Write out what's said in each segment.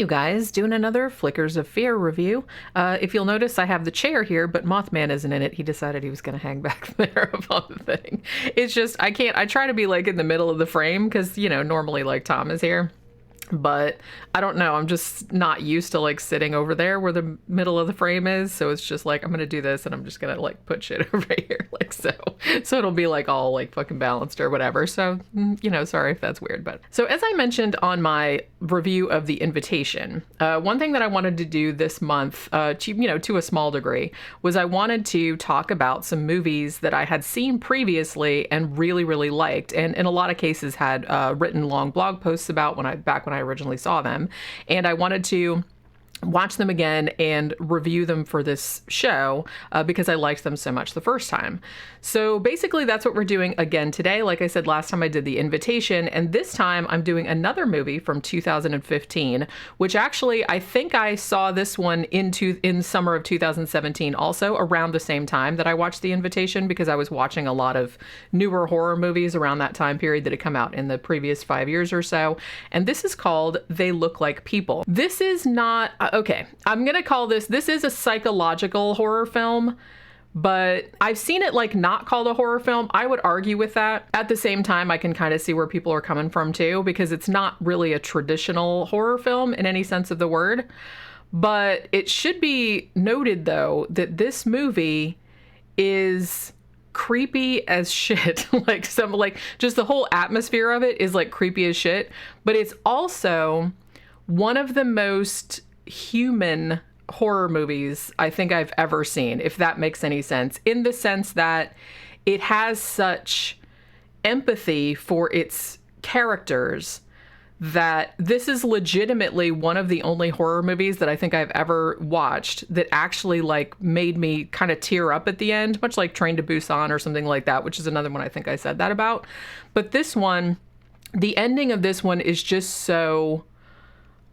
you guys, doing another Flickers of Fear review. If you'll notice, I have the chair here, but Mothman isn't in it. He decided he was going to hang back there above the thing. It's just, I try to be like in the middle of the frame because, you know, normally like Tom is here. But I don't know, I'm just not used to like sitting over there where the middle of the frame is. So it's just like, I'm going to do this and I'm just going to like put shit over here like so. So it'll be like all like fucking balanced or whatever. So, you know, sorry if that's weird. But so as I mentioned on my review of The Invitation, one thing that I wanted to do this month, to a small degree, was I wanted to talk about some movies that I had seen previously and really, really liked. And in a lot of cases had written long blog posts about back when I originally saw them, and I wanted to watch them again and review them for this show because I liked them so much the first time. So basically that's what we're doing again today. Like I said, last time I did The Invitation, and this time I'm doing another movie from 2015, which actually I think I saw this one in summer of 2017 also, around the same time that I watched The Invitation, because I was watching a lot of newer horror movies around that time period that had come out in the previous 5 years or so. And this is called They Look Like People. This is not okay, I'm gonna call this is a psychological horror film, but I've seen it like not called a horror film. I would argue with that. At the same time, I can kind of see where people are coming from too, because it's not really a traditional horror film in any sense of the word. But it should be noted though that this movie is creepy as shit. Just the whole atmosphere of it is like creepy as shit, but it's also one of the most human horror movies I think I've ever seen, if that makes any sense, in the sense that it has such empathy for its characters that this is legitimately one of the only horror movies that I think I've ever watched that actually like made me kind of tear up at the end, much like Train to Busan or something like that, which is another one I think I said that about. But this one, the ending of this one is just so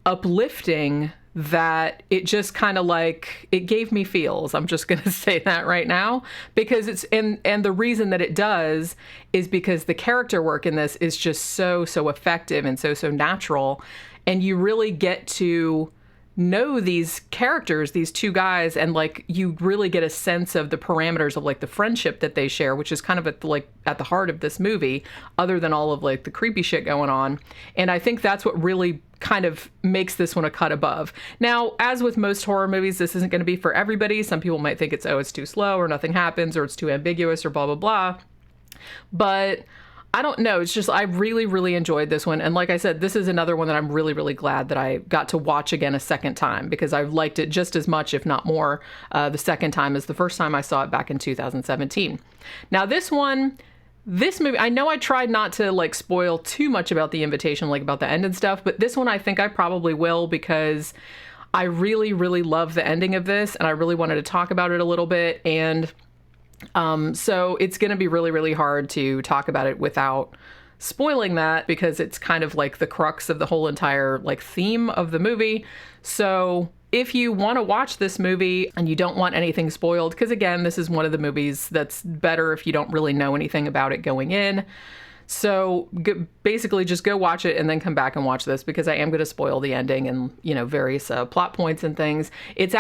uplifting that it just kind of like, it gave me feels. I'm just going to say that right now, because it's, and the reason that it does is because the character work in this is just so effective and so natural. And you really get to know these characters, these two guys, and like you really get a sense of the parameters of like the friendship that they share, which is kind of at the heart of this movie, other than all of like the creepy shit going on. And I think that's what really kind of makes this one a cut above. Now, as with most horror movies, this isn't going to be for everybody. Some people might think it's too slow or nothing happens or it's too ambiguous or blah, blah, blah. But I don't know. It's just, I really, really enjoyed this one. And like I said, this is another one that I'm really, really glad that I got to watch again a second time, because I've liked it just as much, if not more, the second time as the first time I saw it back in 2017. Now, this movie, I know I tried not to like spoil too much about The Invitation, like about the end and stuff, but this one I think I probably will, because I really, really love the ending of this and I really wanted to talk about it a little bit. And so it's going to be really, really hard to talk about it without spoiling that, because it's kind of like the crux of the whole entire like theme of the movie. So if you want to watch this movie and you don't want anything spoiled, because again, this is one of the movies that's better if you don't really know anything about it going in. So basically just go watch it and then come back and watch this, because I am going to spoil the ending and, you know, various plot points and things. It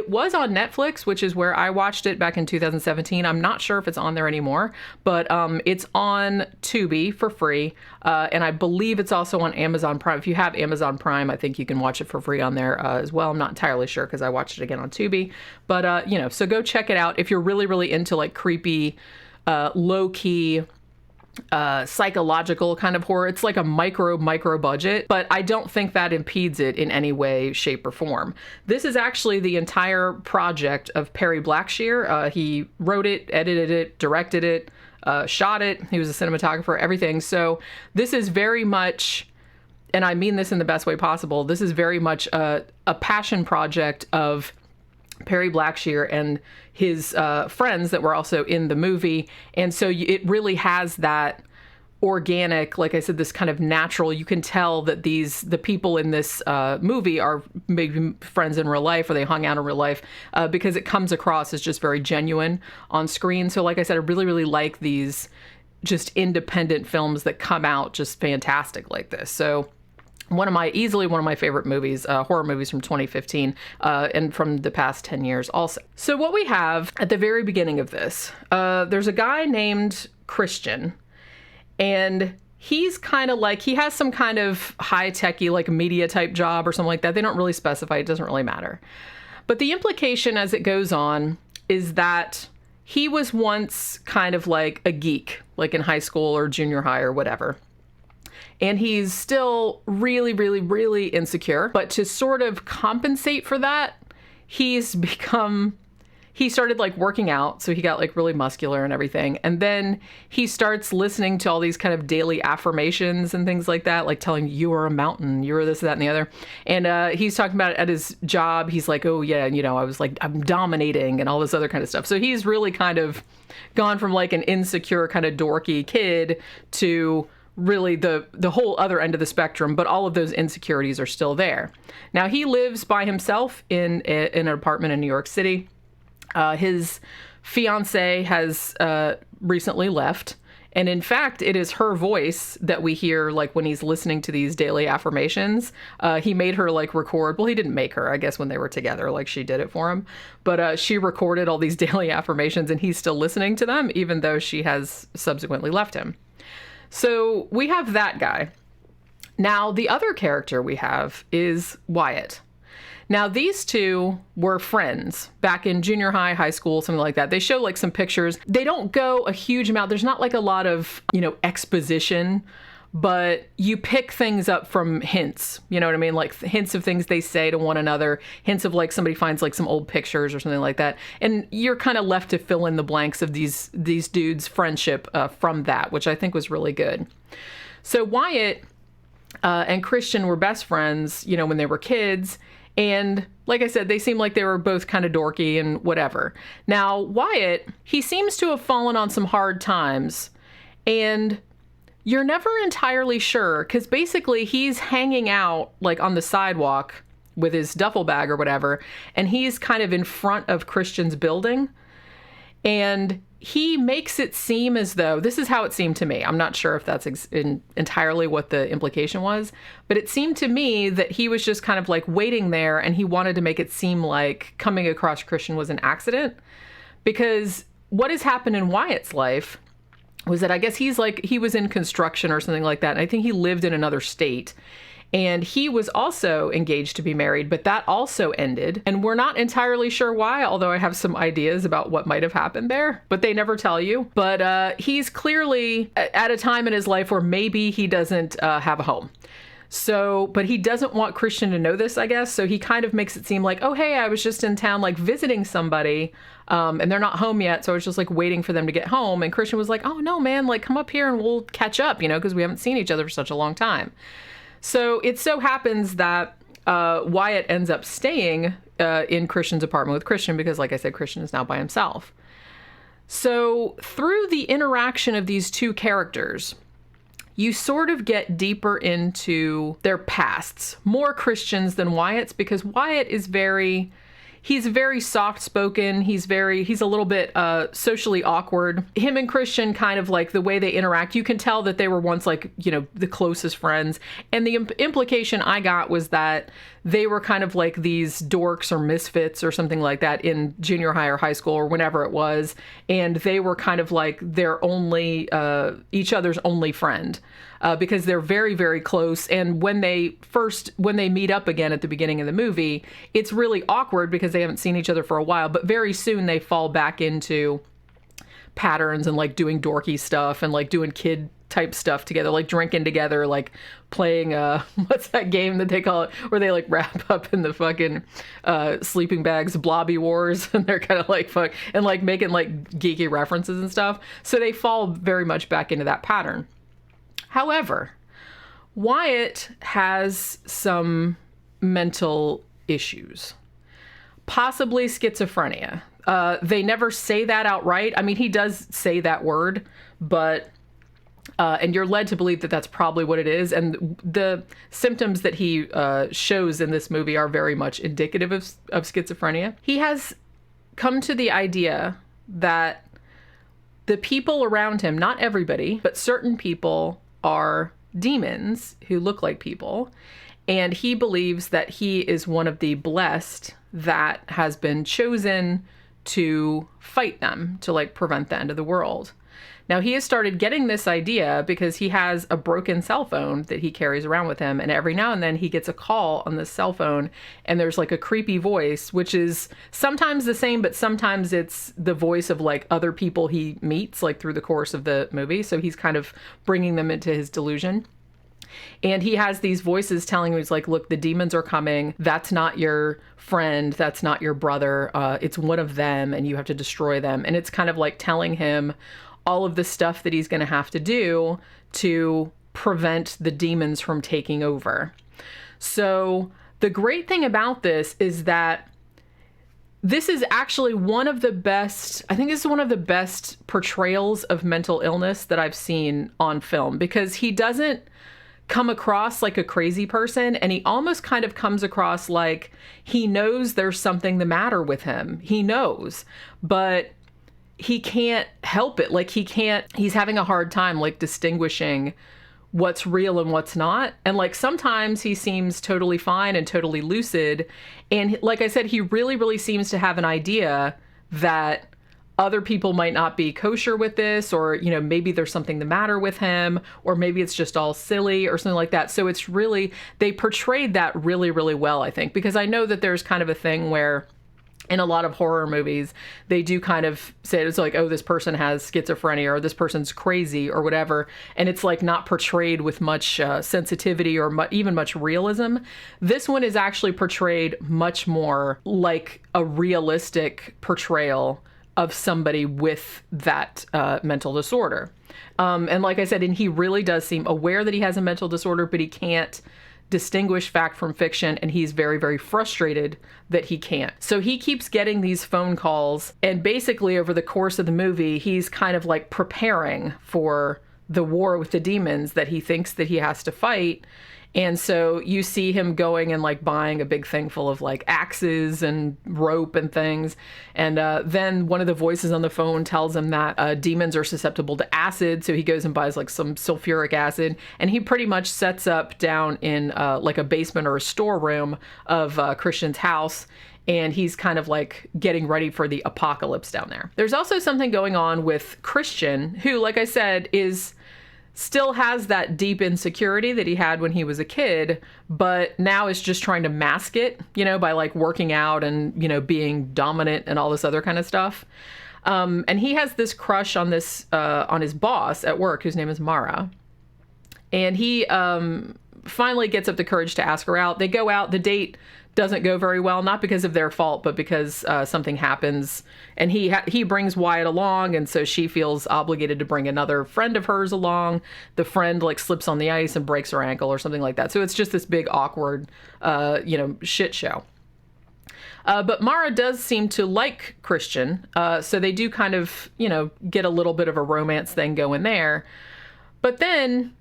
was on Netflix, which is where I watched it back in 2017. I'm not sure if it's on there anymore, but it's on Tubi for free. And I believe it's also on Amazon Prime. If you have Amazon Prime, I think you can watch it for free on there as well. I'm not entirely sure because I watched it again on Tubi. But, so go check it out if you're really, really into like creepy, low-key, psychological kind of horror. It's like a micro budget, but I don't think that impedes it in any way, shape, or form. This is actually the entire project of Perry Blackshear. He wrote it, edited it, directed it, shot it. He was a cinematographer, everything. So this is very much, and I mean this in the best way possible, this is very much a passion project of Perry Blackshear and his friends that were also in the movie. And so it really has that organic, like I said, this kind of natural, you can tell that the people in this movie are maybe friends in real life, or they hung out in real life, because it comes across as just very genuine on screen. So like I said, I really, really like these just independent films that come out just fantastic like this. So easily one of my favorite movies, horror movies from 2015, and from the past 10 years also. So what we have at the very beginning of this, there's a guy named Christian, and he's kind of like, he has some kind of high-techy, like media type job or something like that. They don't really specify. It doesn't really matter. But the implication as it goes on is that he was once kind of like a geek, like in high school or junior high or whatever. And he's still really, really, really insecure. But to sort of compensate for that, he started like working out. So he got like really muscular and everything. And then he starts listening to all these kind of daily affirmations and things like that, like telling you are a mountain, you're this, that, and the other. And he's talking about it at his job. He's like, oh yeah, I was like, I'm dominating and all this other kind of stuff. So he's really kind of gone from like an insecure kind of dorky kid to really the whole other end of the spectrum, but all of those insecurities are still there. Now, he lives by himself in an apartment in New York City. His fiance has recently left. And in fact, it is her voice that we hear, like, when he's listening to these daily affirmations. He made her, like, record. Well, he didn't make her, I guess, when they were together. Like, she did it for him. But she recorded all these daily affirmations, and he's still listening to them, even though she has subsequently left him. So we have that guy. Now, the other character we have is Wyatt. Now, these two were friends back in junior high, high school, something like that. They show like some pictures. They don't go a huge amount. There's not like a lot of, exposition, but you pick things up from hints. You know what I mean? Like hints of things they say to one another, hints of like somebody finds like some old pictures or something like that. And you're kind of left to fill in the blanks of these dudes' friendship from that, which I think was really good. So Wyatt and Christian were best friends, when they were kids. And like I said, they seem like they were both kind of dorky and whatever. Now, Wyatt, he seems to have fallen on some hard times, and you're never entirely sure, because basically he's hanging out like on the sidewalk with his duffel bag or whatever, and he's kind of in front of Christian's building. And he makes it seem as though, this is how it seemed to me. I'm not sure if that's entirely what the implication was, but it seemed to me that he was just kind of like waiting there, and he wanted to make it seem like coming across Christian was an accident. Because what has happened in Wyatt's life was that I guess he was in construction or something like that. And I think he lived in another state. And he was also engaged to be married, but that also ended. And we're not entirely sure why, although I have some ideas about what might have happened there, but they never tell you. But he's clearly at a time in his life where maybe he doesn't have a home. So, but he doesn't want Christian to know this, I guess. So he kind of makes it seem like, oh, hey, I was just in town, like visiting somebody, and they're not home yet. So I was just like waiting for them to get home. And Christian was like, oh, no, man, like come up here and we'll catch up, because we haven't seen each other for such a long time. So it so happens that Wyatt ends up staying in Christian's apartment with Christian because, like I said, Christian is now by himself. So through the interaction of these two characters, you sort of get deeper into their pasts, more Christian's than Wyatt's, because Wyatt is he's very soft-spoken. He's a little bit socially awkward. Him and Christian, kind of like the way they interact, you can tell that they were once like, the closest friends. And the implication I got was that they were kind of like these dorks or misfits or something like that in junior high or high school or whenever it was. And they were kind of like their only, each other's only friend. Because they're very, very close. And when they meet up again at the beginning of the movie, it's really awkward because they haven't seen each other for a while. But very soon they fall back into patterns and like doing dorky stuff and like doing kid type stuff together, like drinking together, like playing what's that game that they call it, where they like wrap up in the fucking sleeping bags, Blobby Wars, and they're kind of like fuck and like making like geeky references and stuff. So they fall very much back into that pattern. However, Wyatt has some mental issues, possibly schizophrenia. They never say that outright. I mean, he does say that word, but and you're led to believe that that's probably what it is. And the symptoms that he shows in this movie are very much indicative of schizophrenia. He has come to the idea that the people around him, not everybody, but certain people, are demons who look like people. And he believes that he is one of the blessed that has been chosen to fight them, to like prevent the end of the world. Now, he has started getting this idea because he has a broken cell phone that he carries around with him. And every now and then he gets a call on the cell phone and there's like a creepy voice, which is sometimes the same, but sometimes it's the voice of like other people he meets like through the course of the movie. So he's kind of bringing them into his delusion. And he has these voices telling him, he's like, look, the demons are coming. That's not your friend. That's not your brother. It's one of them and you have to destroy them. And it's kind of like telling him all of the stuff that he's going to have to do to prevent the demons from taking over. So the great thing about this is that this is actually one of the best, I think this is one of the best portrayals of mental illness that I've seen on film, because he doesn't come across like a crazy person, and he almost kind of comes across like he knows there's something the matter with him. He knows, but he can't help it. Like he's having a hard time like distinguishing what's real and what's not. And like sometimes he seems totally fine and totally lucid. And like I said, he really, really seems to have an idea that other people might not be kosher with this, or, you know, maybe there's something the matter with him, or maybe it's just all silly or something like that. So it's really, they portrayed that really, really well, I think, because I know that there's kind of a thing where in a lot of horror movies, they do kind of say it's like, oh, this person has schizophrenia or this person's crazy or whatever. And it's like not portrayed with much sensitivity or even much realism. This one is actually portrayed much more like a realistic portrayal of somebody with that mental disorder. And like I said, and he really does seem aware that he has a mental disorder, but he can't distinguish fact from fiction, and he's very, very frustrated that he can't. So he keeps getting these phone calls, and basically over the course of the movie, he's kind of like preparing for the war with the demons that he thinks that he has to fight. And so you see him going and like buying a big thing full of like axes and rope and things. And then one of the voices on the phone tells him that demons are susceptible to acid. So he goes and buys like some sulfuric acid. And he pretty much sets up down in like a basement or a storeroom of Christian's house. And he's kind of like getting ready for the apocalypse down there. There's also something going on with Christian, who, like I said, still has that deep insecurity that he had when he was a kid, but now is just trying to mask it, you know, by like working out and, you know, being dominant and all this other kind of stuff. And he has this crush on on his boss at work, whose name is Mara. And he finally gets up the courage to ask her out. They go out. The date doesn't go very well, not because of their fault, but because something happens. And he brings Wyatt along, and so she feels obligated to bring another friend of hers along. The friend like slips on the ice and breaks her ankle or something like that. So it's just this big awkward, shit show. But Mara does seem to like Christian, so they do kind of, get a little bit of a romance thing going there. But then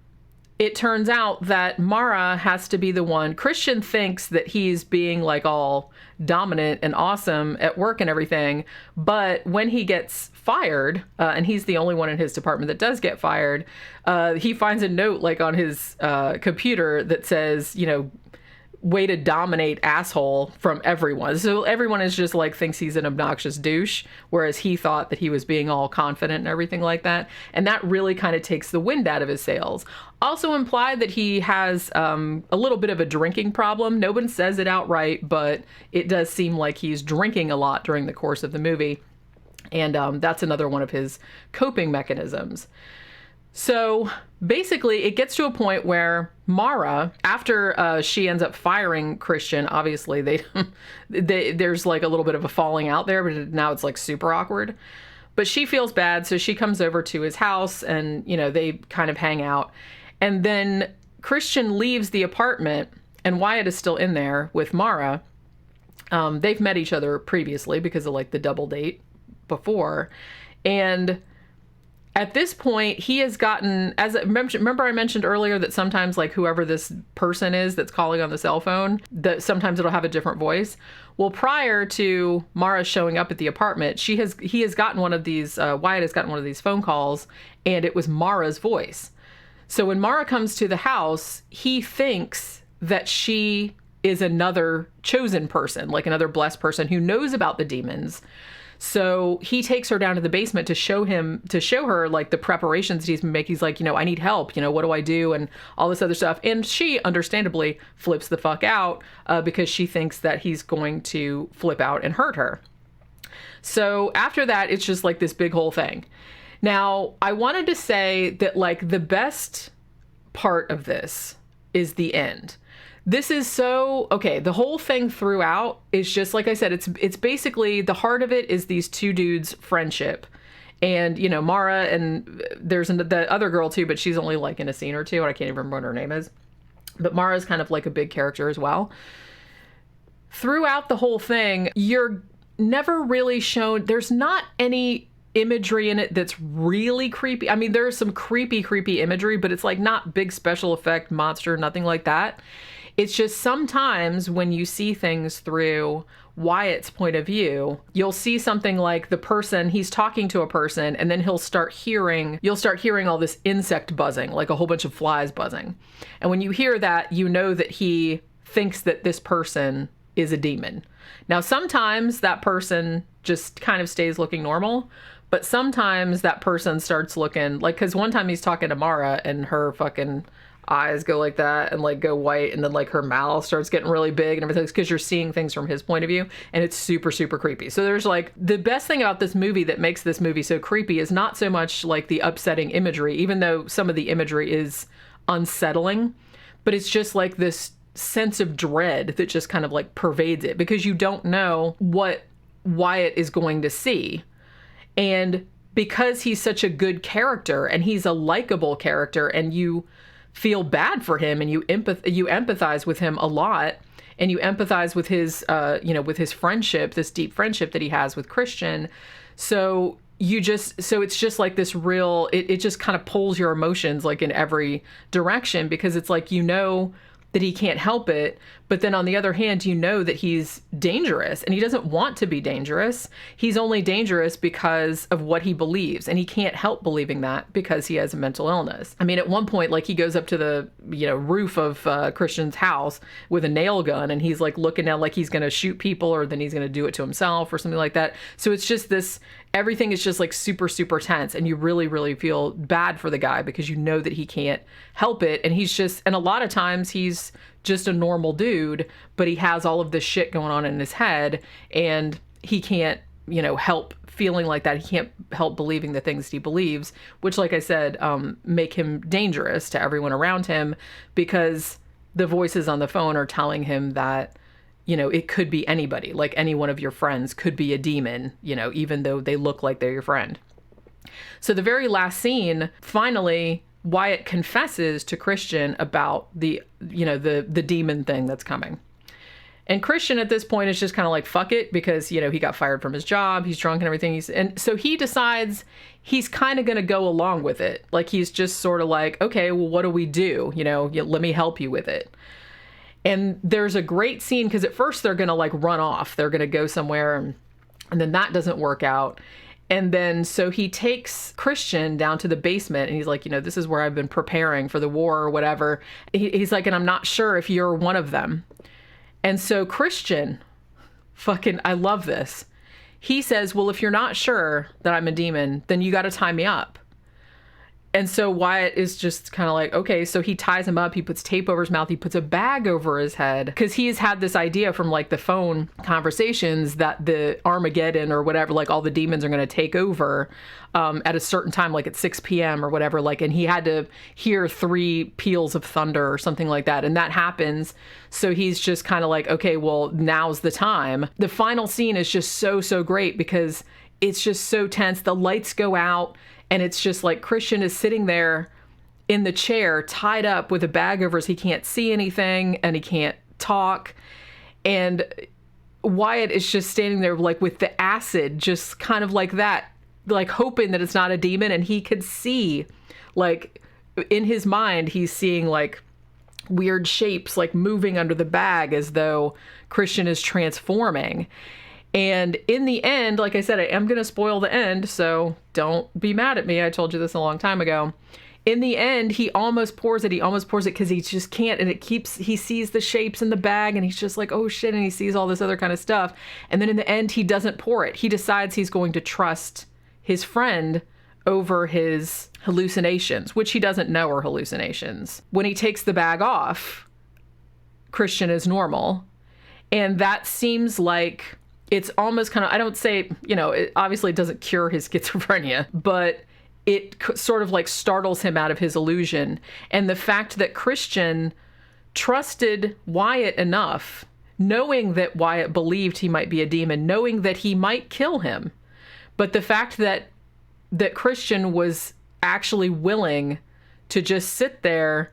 it turns out that Mara has to be the one. Christian thinks that he's being like all dominant and awesome at work and everything. But when he gets fired, and he's the only one in his department that does get fired, he finds a note like on his computer that says, way to dominate, asshole, from everyone. So everyone is just like thinks he's an obnoxious douche, whereas he thought that he was being all confident and everything like that. And that really kind of takes the wind out of his sails. Also implied that he has a little bit of a drinking problem. No one says it outright, but it does seem like he's drinking a lot during the course of the movie. And that's another one of his coping mechanisms. So basically, it gets to a point where Mara, after she ends up firing Christian, obviously there's like a little bit of a falling out there, but now it's like super awkward. But she feels bad, so she comes over to his house, and they kind of hang out. And then Christian leaves the apartment, and Wyatt is still in there with Mara. They've met each other previously because of like the double date before, and at this point, he has gotten, remember I mentioned earlier that sometimes like whoever this person is that's calling on the cell phone, that sometimes it'll have a different voice. Well, prior to Mara showing up at the apartment, he has gotten one of these, Wyatt has gotten one of these phone calls, and it was Mara's voice. So when Mara comes to the house, he thinks that she is another chosen person, like another blessed person who knows about the demons. So he takes her down to the basement to show her like the preparations he's been making. He's like, I need help. What do I do? And all this other stuff. And she understandably flips the fuck out because she thinks that he's going to flip out and hurt her. So after that, it's just like this big whole thing. Now, I wanted to say that like the best part of this is the end. This is so, okay, the whole thing throughout is just, like I said, it's basically, the heart of it is these two dudes' friendship. And, Mara, and there's the other girl too, but she's only like in a scene or two, and I can't even remember what her name is. But Mara's kind of like a big character as well. Throughout the whole thing, you're never really shown, there's not any imagery in it that's really creepy. I mean, there's some creepy imagery, but it's like not big special effect monster, nothing like that. It's just sometimes when you see things through Wyatt's point of view, you'll see something like the person, he's talking to a person, and then you'll start hearing all this insect buzzing, like a whole bunch of flies buzzing. And when you hear that, you know that he thinks that this person is a demon. Now, sometimes that person just kind of stays looking normal, but sometimes that person starts looking like, because one time he's talking to Mara and her fucking eyes go like that and like go white, and then like her mouth starts getting really big and everything, because you're seeing things from his point of view, and it's super creepy. So there's like, the best thing about this movie that makes this movie so creepy is not so much like the upsetting imagery, even though some of the imagery is unsettling, but it's just like this sense of dread that just kind of like pervades it, because you don't know what Wyatt is going to see. And because he's such a good character and he's a likable character, and you feel bad for him, and you empathize with him a lot, and you empathize with his with his friendship, this deep friendship that he has with Christian. So it's just like this real, it just kind of pulls your emotions like in every direction, because it's like, that he can't help it. But then on the other hand, that he's dangerous, and he doesn't want to be dangerous. He's only dangerous because of what he believes, and he can't help believing that because he has a mental illness. I mean, at one point, like, he goes up to the, roof of Christian's house with a nail gun, and he's like looking at like he's going to shoot people, or then he's going to do it to himself or something like that. So it's just this, everything is just like super tense, and you really feel bad for the guy, because that he can't help it. And and a lot of times he's just a normal dude, but he has all of this shit going on in his head, and he can't, help feeling like that. He can't help believing the things he believes, which, like I said, make him dangerous to everyone around him, because the voices on the phone are telling him that, it could be anybody, like any one of your friends could be a demon, even though they look like they're your friend. So the very last scene, finally, Wyatt confesses to Christian about the demon thing that's coming. And Christian at this point is just kind of like, fuck it, because, he got fired from his job, he's drunk and everything. And so he decides he's kind of going to go along with it. Like, he's just sort of like, okay, well, what do we do? Let me help you with it. And there's a great scene, because at first they're going to like run off. They're going to go somewhere, and then that doesn't work out. And then so he takes Christian down to the basement, and he's like, this is where I've been preparing for the war or whatever. He's like, and I'm not sure if you're one of them. And so Christian, I love this. He says, well, if you're not sure that I'm a demon, then you got to tie me up. And so Wyatt is just kind of like, okay, so he ties him up. He puts tape over his mouth. He puts a bag over his head, because he has had this idea from like the phone conversations that the Armageddon or whatever, like all the demons are going to take over at a certain time, like at 6 p.m. or whatever. Like, and he had to hear 3 peals of thunder or something like that. And that happens. So he's just kind of like, okay, well, now's the time. The final scene is just so great, because it's just so tense. The lights go out. And it's just like Christian is sitting there in the chair, tied up with a bag over his, he can't see anything and he can't talk. And Wyatt is just standing there like with the acid, just kind of like that, like hoping that it's not a demon. And he could see, like, in his mind, he's seeing like weird shapes like moving under the bag, as though Christian is transforming. And in the end, like I said, I am going to spoil the end, so don't be mad at me. I told you this a long time ago. in the end, he almost pours it. He almost pours it because he just can't. And he sees the shapes in the bag and he's just like, oh shit. And he sees all this other kind of stuff. And then in the end, he doesn't pour it. He decides he's going to trust his friend over his hallucinations, which he doesn't know are hallucinations. When he takes the bag off, Christian is normal. And that seems like it's almost kind of, I don't say, it obviously doesn't cure his schizophrenia, but it sort of like startles him out of his illusion. And the fact that Christian trusted Wyatt enough, knowing that Wyatt believed he might be a demon, knowing that he might kill him, but the fact that Christian was actually willing to just sit there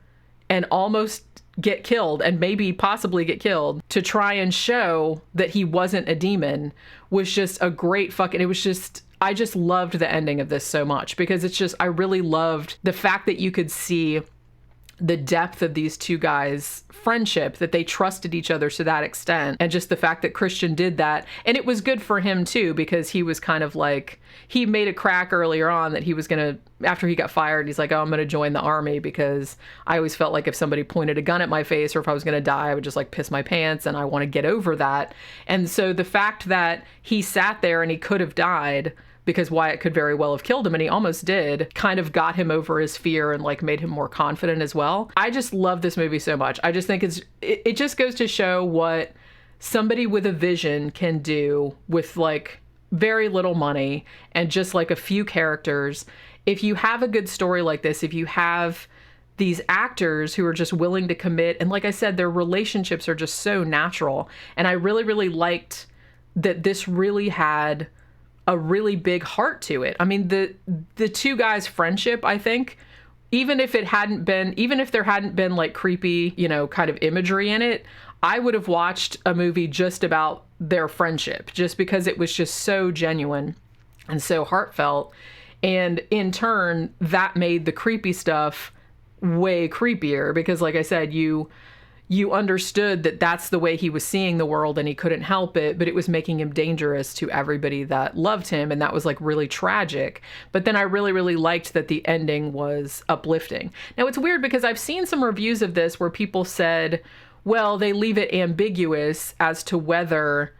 and almost get killed, and maybe possibly get killed, to try and show that he wasn't a demon, was just a great I just loved the ending of this so much, because I really loved the fact that you could see the depth of these two guys' friendship, that they trusted each other to that extent, and just the fact that Christian did that. And it was good for him too, because he was kind of like, he made a crack earlier on that he was gonna, after he got fired, he's like, oh, I'm gonna join the army, because I always felt like if somebody pointed a gun at my face, or if I was gonna die, I would just like piss my pants, and I want to get over that. And so the fact that he sat there and he could have died, because Wyatt could very well have killed him, and he almost did, kind of got him over his fear and like made him more confident as well. I just love this movie so much. I just think it just goes to show what somebody with a vision can do with like very little money and just like a few characters. If you have a good story like this, if you have these actors who are just willing to commit, and like I said, their relationships are just so natural. And I really, really liked that this really had a really big heart to it. I mean, the two guys' friendship, I think, even if there hadn't been like creepy, kind of imagery in it, I would have watched a movie just about their friendship, just because it was just so genuine and so heartfelt. And in turn, that made the creepy stuff way creepier, because like I said, you understood that that's the way he was seeing the world and he couldn't help it, but it was making him dangerous to everybody that loved him. And that was like really tragic. But then I really, really liked that the ending was uplifting. Now it's weird because I've seen some reviews of this where people said, well, they leave it ambiguous as to whether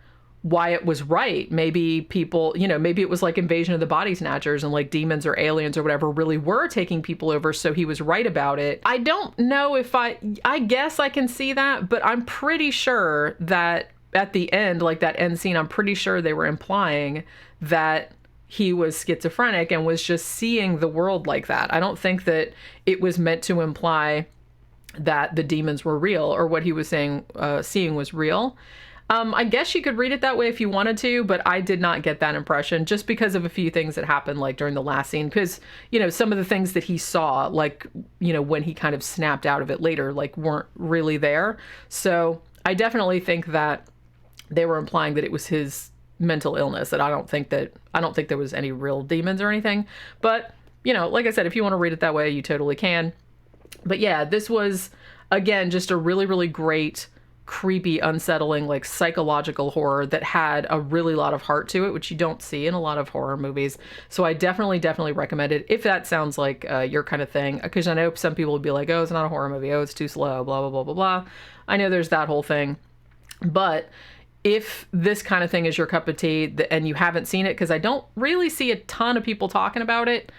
Wyatt was right. Maybe people, maybe it was like Invasion of the Body Snatchers and like demons or aliens or whatever really were taking people over, so he was right about it. I don't know if I guess I can see that, but I'm pretty sure that at the end, like that end scene, I'm pretty sure they were implying that he was schizophrenic and was just seeing the world like that. I don't think that it was meant to imply that the demons were real, or what he was saying, seeing was real. I guess you could read it that way if you wanted to, but I did not get that impression, just because of a few things that happened like during the last scene. Because, some of the things that he saw, like, when he kind of snapped out of it later, like weren't really there. So I definitely think that they were implying that it was his mental illness, that I don't think there was any real demons or anything. But, like I said, if you want to read it that way, you totally can. But yeah, this was, again, just a really, really great, creepy, unsettling, like psychological horror that had a really lot of heart to it, which you don't see in a lot of horror movies. So I definitely recommend it if that sounds like your kind of thing, because I know some people would be like, oh, it's not a horror movie, oh, it's too slow, blah, blah, blah, blah, blah. I know there's that whole thing. But if this kind of thing is your cup of tea and you haven't seen it, because I don't really see a ton of people talking about it,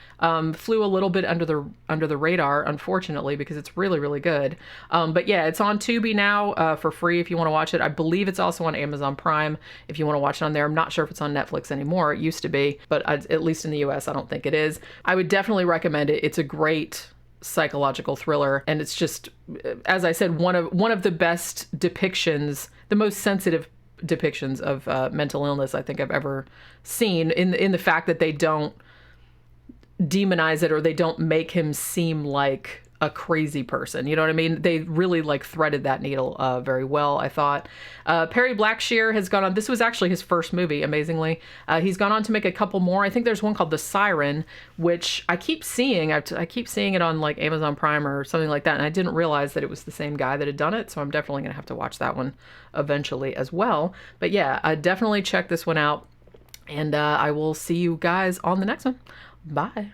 flew a little bit under the radar, unfortunately, because it's really, really good. But yeah, it's on Tubi now for free if you want to watch it. I believe it's also on Amazon Prime if you want to watch it on there. I'm not sure if it's on Netflix anymore. It used to be, but at least in the US, I don't think it is. I would definitely recommend it. It's a great psychological thriller, and it's just, as I said, one of the best depictions, the most sensitive depictions of mental illness I think I've ever seen, in the fact that they don't demonize it, or they don't make him seem like a crazy person. You know what I mean? They really like threaded that needle very well, I thought. Perry Blackshear has gone on, this was actually his first movie, amazingly. He's gone on to make a couple more. I think there's one called The Siren, which I keep seeing. I keep seeing it on like Amazon Prime or something like that, and I didn't realize that it was the same guy that had done it, so I'm definitely gonna have to watch that one eventually as well. But yeah, definitely check this one out, and I will see you guys on the next one. Bye.